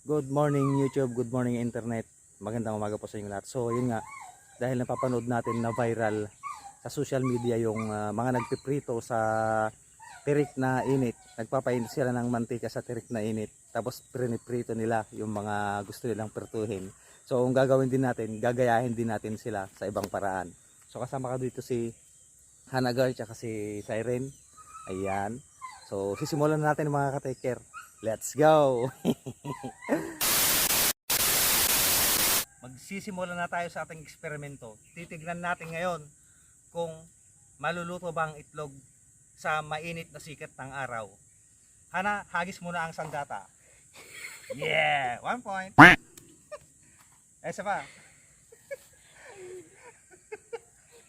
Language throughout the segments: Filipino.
Good morning YouTube, good morning internet. Magandang umaga po sa inyo lahat. So yun nga, dahil napapanood natin na viral sa social media yung mga nagpiprito sa tirik na init. Nagpapainit sila ng mantika sa tirik na init. Tapos priniprito nila yung mga gusto nilang prituhin. So ang gagawin din natin, gagayahin din natin sila sa ibang paraan. So kasama ka dito si Hanagar at si Siren. Ayan. So sisimulan natin mga ka-taker. Let's go! Magsisimula na tayo sa ating eksperimento. Titignan natin ngayon kung maluluto ba ang itlog sa mainit na sikat ng araw. Hana, hagis muna ang sandata. Yeah! 1 point. Isa pa.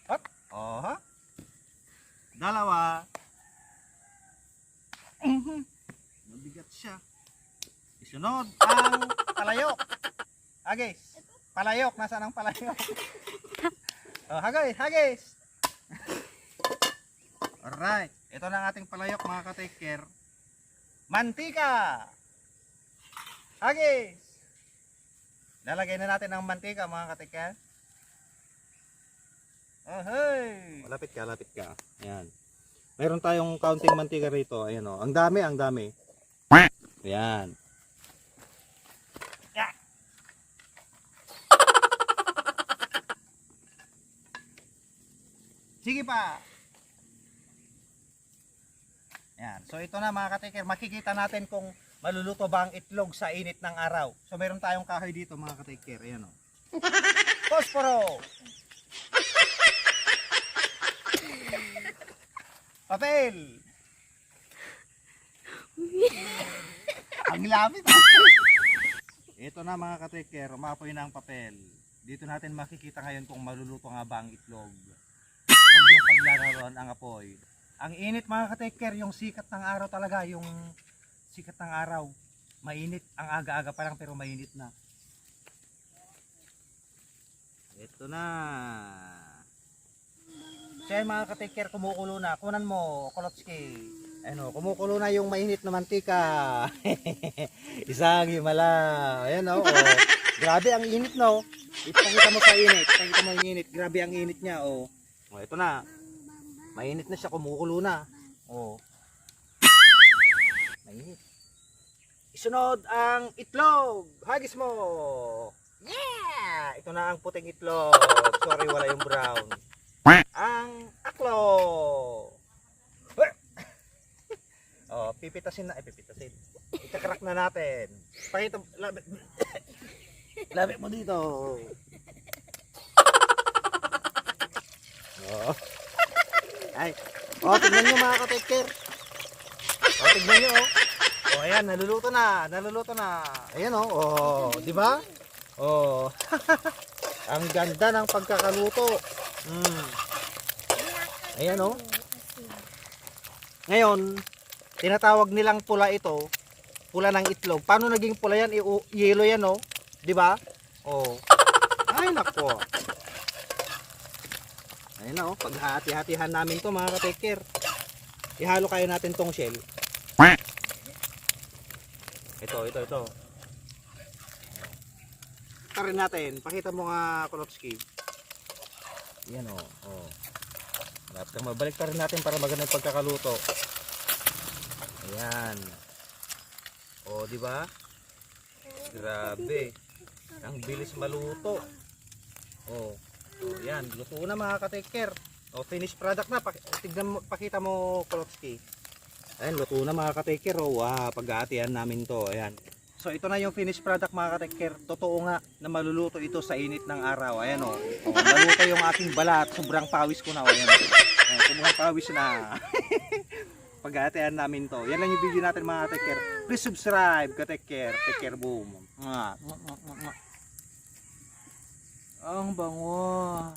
Hop! Oha! Dalawa. Mabigat siya. Isunod ang palayok. Hagis. Palayok. Nasaan ang palayok? Oh, hagis. Alright. Ito na ang ating palayok mga ka-taker. Mantika. Hagis. Lalagay na natin ang mantika mga ka-taker. Oh, hey. Lapit ka. Ayan. Meron tayong kaunting mantika rito. Ayan o. Ang dami. Ayan. Sige pa. Ayan. So ito na mga ka-taker. Makikita natin kung maluluto ba ang itlog sa init ng araw. So meron tayong kahoy dito mga ka-taker. Ayan o. Posporo. Papel. Ang lapit. Ito na mga ka-taker, umapoy na ang papel. Dito natin makikita ngayon kung maluluto nga ba ang itlog. Huwag yung paglararon ang apoy. Ang init mga ka-taker, yung sikat ng araw talaga, yung sikat ng araw. Mainit, ang aga-aga pa lang pero mainit na. Ito na. So yan mga ka-taker, kumukulo na. Kunan mo, Kolotski. Ano, kumukulo na yung mainit na mantika. Isang himala. Ayan o. Oh. Grabe ang init no. Ipakita mo sa init. Ipakita mo yung init. Grabe ang init niya o. Oh. Oh, ito na. Mainit na siya, kumukulo na. Oh. Mainit. Isunod ang itlog. Hagis mo. Yeah! Ito na ang puting itlog. Sorry, wala yung brown. Ang aklo. Oh, pipitasin. Ikakrak na natin. Pakita, labit mo dito. Oh. Ay. Oh, tignan nyo mga ka-taker. Oh, tignan nyo oh. Oh, ayan, naluluto na. Ayan oh. Oh, di ba? Oh. Ang ganda ng pagkakaluto. Ayan oh. Ngayon, tinatawag nilang pula ito, pula ng itlog. Paano naging pula yan? Yellow yan oh. 'Di ba? Oh. Ay nako. Ayun oh, paghati-hatihan namin 'to mga ka-taker. Ihalo kayo natin tong shell. Ito. Tarin natin. Pakita mo nga Kolotski. Yan oh. Oh. Dapat mabalik rin natin para maganda yung pagkakaluto. Ayan. O, di ba? Grabe. Ang bilis maluto. O, yan, luto na mga ka-taker. O, finished product na. Tignan mo, pakita mo, Kolotski. Ayan, luto na mga ka-taker. O, wow, pag-aatihan namin to. Ayan. So, ito na yung finished product mga ka-taker. Totoo nga na maluluto ito sa init ng araw. Ayan o. Maluto yung aking balat. Sobrang pawis ko na. O, ayan. Sobrang pawis na. Pag-aatihan namin to. Yan lang yung video natin mga ka-taker. Please subscribe ka-take care. Take care boom. Ang bango.